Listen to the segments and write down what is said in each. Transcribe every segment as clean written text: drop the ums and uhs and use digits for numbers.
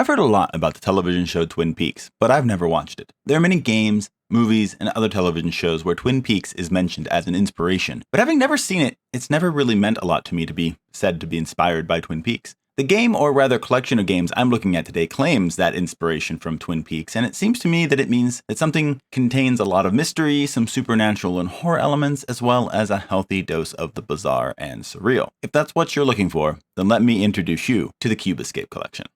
I've heard a lot about the television show Twin Peaks, but I've never watched it. There are many games, movies, and other television shows where Twin Peaks is mentioned as an inspiration, but having never seen it, it's never really meant a lot to me to be said to be inspired by Twin Peaks. The game, or rather collection of games I'm looking at today, claims that inspiration from Twin Peaks, and it seems to me that it means that something contains a lot of mystery, some supernatural and horror elements, as well as a healthy dose of the bizarre and surreal. If that's what you're looking for, then let me introduce you to the Cube Escape Collection.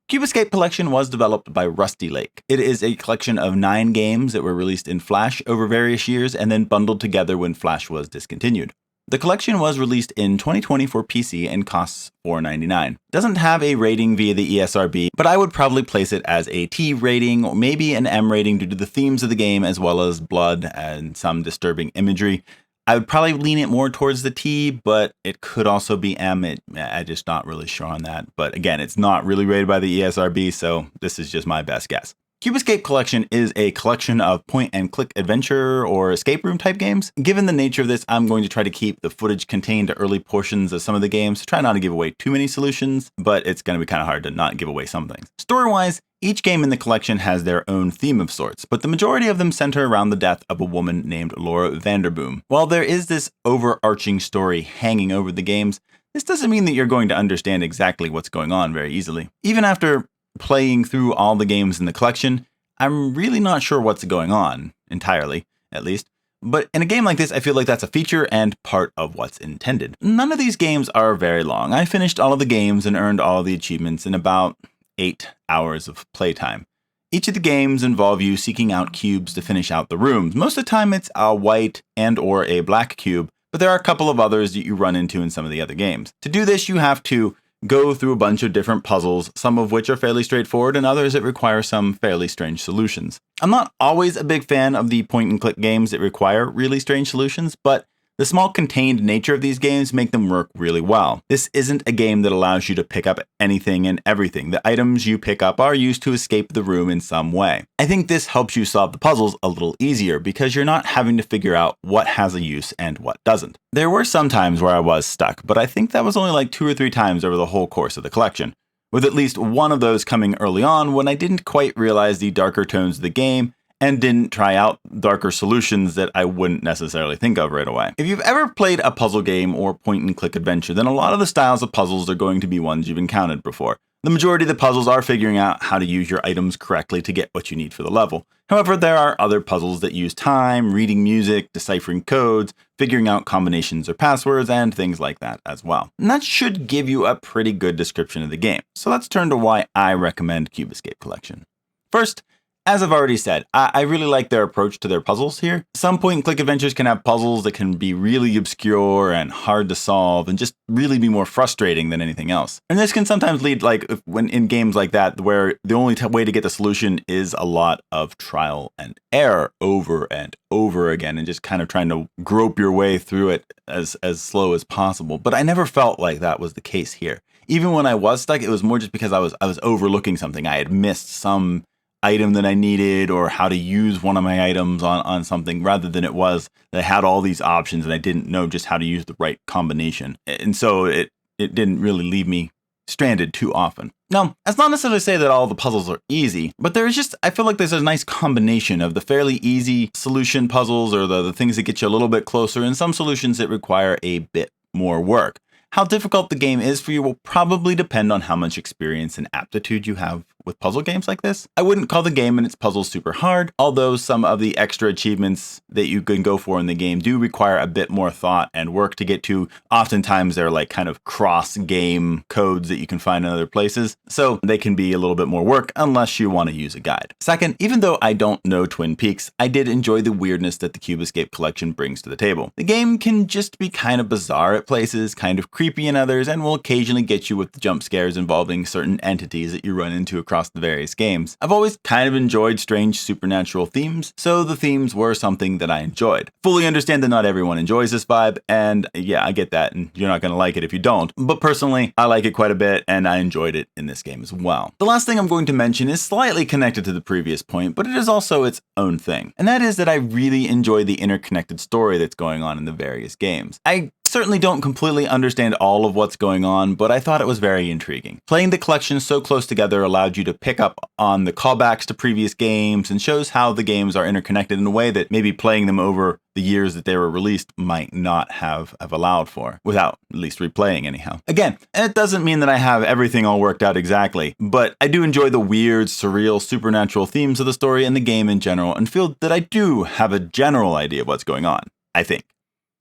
Cube Escape Collection was developed by Rusty Lake. It is a collection of 9 games that were released in Flash over various years and then bundled together when Flash was discontinued. The collection was released in 2020 for PC and costs $4.99. It doesn't have a rating via the ESRB, but I would probably place it as a T rating or maybe an M rating due to the themes of the game as well as blood and some disturbing imagery. I would probably lean it more towards the T, but it could also be M. I'm just not really sure on that. But again, it's not really rated by the ESRB, so this is just my best guess. Cube Escape Collection is a collection of point-and-click adventure or escape room type games. Given the nature of this, I'm going to try to keep the footage contained to early portions of some of the games to try not to give away too many solutions, but it's going to be kind of hard to not give away some things. Story-wise, each game in the collection has their own theme of sorts, but the majority of them center around the death of a woman named Laura Vanderboom. While there is this overarching story hanging over the games, this doesn't mean that you're going to understand exactly what's going on very easily. Even after playing through all the games in the collection, I'm really not sure what's going on, entirely, at least. But in a game like this, I feel like that's a feature and part of what's intended. None of these games are very long. I finished all of the games and earned all of the achievements in about 8 hours of playtime. Each of the games involve you seeking out cubes to finish out the rooms. Most of the time it's a white and or a black cube, but there are a couple of others that you run into in some of the other games. To do this, you have to go through a bunch of different puzzles, some of which are fairly straightforward and others that require some fairly strange solutions. I'm not always a big fan of the point-and-click games that require really strange solutions, but the small contained nature of these games make them work really well. This isn't a game that allows you to pick up anything and everything. The items you pick up are used to escape the room in some way. I think this helps you solve the puzzles a little easier because you're not having to figure out what has a use and what doesn't. There were some times where I was stuck, but I think that was only like 2 or 3 times over the whole course of the collection, with at least one of those coming early on when I didn't quite realize the darker tones of the game and didn't try out darker solutions that I wouldn't necessarily think of right away. If you've ever played a puzzle game or point-and-click adventure, then a lot of the styles of puzzles are going to be ones you've encountered before. The majority of the puzzles are figuring out how to use your items correctly to get what you need for the level. However, there are other puzzles that use time, reading music, deciphering codes, figuring out combinations or passwords, and things like that as well. And that should give you a pretty good description of the game. So let's turn to why I recommend Cube Escape Collection. First, as I've already said, I really like their approach to their puzzles here. Some point-and-click adventures can have puzzles that can be really obscure and hard to solve and just really be more frustrating than anything else. And this can sometimes lead, when in games like that, where the only way to get the solution is a lot of trial and error over and over again and just kind of trying to grope your way through it as slow as possible. But I never felt like that was the case here. Even when I was stuck, it was more just because I was overlooking something. I had missed some item that I needed or how to use one of my items on something, rather than it was that I had all these options and I didn't know just how to use the right combination. And so it didn't really leave me stranded too often. Now, that's not necessarily to say that all the puzzles are easy, but I feel like there's a nice combination of the fairly easy solution puzzles or the things that get you a little bit closer and some solutions that require a bit more work. How difficult the game is for you will probably depend on how much experience and aptitude you have with puzzle games like this. I wouldn't call the game and its puzzles super hard, although some of the extra achievements that you can go for in the game do require a bit more thought and work to get to. Oftentimes they're like kind of cross-game codes that you can find in other places, so they can be a little bit more work unless you want to use a guide. Second, even though I don't know Twin Peaks, I did enjoy the weirdness that the Cube Escape Collection brings to the table. The game can just be kind of bizarre at places, kind of creepy in others, and will occasionally get you with the jump scares involving certain entities that you run into across the various games. I've always kind of enjoyed strange supernatural themes, so the themes were something that I enjoyed. Fully understand that not everyone enjoys this vibe, and yeah, I get that, and you're not going to like it if you don't, but personally, I like it quite a bit, and I enjoyed it in this game as well. The last thing I'm going to mention is slightly connected to the previous point, but it is also its own thing, and that is that I really enjoy the interconnected story that's going on in the various games. I certainly don't completely understand all of what's going on, but I thought it was very intriguing. Playing the collection so close together allowed you to pick up on the callbacks to previous games and shows how the games are interconnected in a way that maybe playing them over the years that they were released might not have allowed for, without at least replaying anyhow. Again, it doesn't mean that I have everything all worked out exactly, but I do enjoy the weird, surreal, supernatural themes of the story and the game in general, and feel that I do have a general idea of what's going on, I think.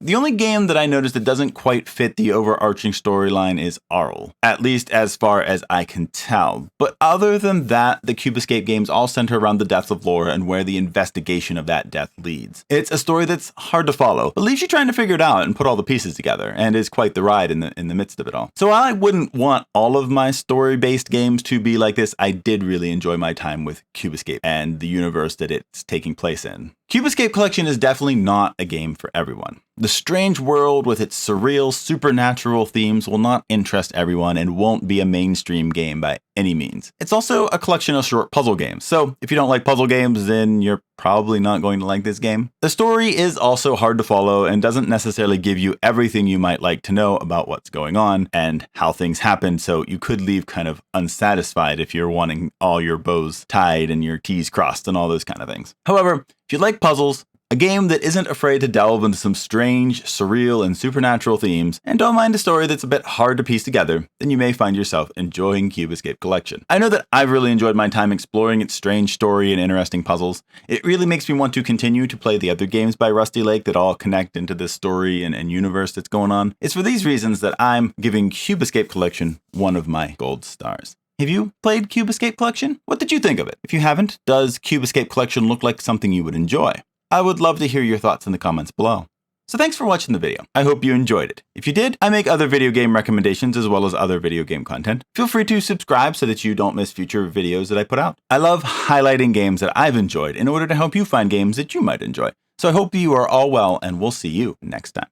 The only game that I noticed that doesn't quite fit the overarching storyline is Arl, at least as far as I can tell. But other than that, the Cube Escape games all center around the death of Laura and where the investigation of that death leads. It's a story that's hard to follow, but leaves you trying to figure it out and put all the pieces together, and is quite the ride in the midst of it all. So while I wouldn't want all of my story-based games to be like this, I did really enjoy my time with Cube Escape and the universe that it's taking place in. Cube Escape Collection is definitely not a game for everyone. The strange world with its surreal, supernatural themes will not interest everyone and won't be a mainstream game by any means. It's also a collection of short puzzle games, so if you don't like puzzle games, then you're probably not going to like this game. The story is also hard to follow and doesn't necessarily give you everything you might like to know about what's going on and how things happen, so you could leave kind of unsatisfied if you're wanting all your bows tied and your T's crossed and all those kind of things. However, if you like puzzles, a game that isn't afraid to delve into some strange, surreal, and supernatural themes, and don't mind a story that's a bit hard to piece together, then you may find yourself enjoying Cube Escape Collection. I know that I've really enjoyed my time exploring its strange story and interesting puzzles. It really makes me want to continue to play the other games by Rusty Lake that all connect into this story and universe that's going on. It's for these reasons that I'm giving Cube Escape Collection one of my gold stars. Have you played Cube Escape Collection? What did you think of it? If you haven't, does Cube Escape Collection look like something you would enjoy? I would love to hear your thoughts in the comments below. So thanks for watching the video. I hope you enjoyed it. If you did, I make other video game recommendations as well as other video game content. Feel free to subscribe so that you don't miss future videos that I put out. I love highlighting games that I've enjoyed in order to help you find games that you might enjoy. So I hope you are all well, and we'll see you next time.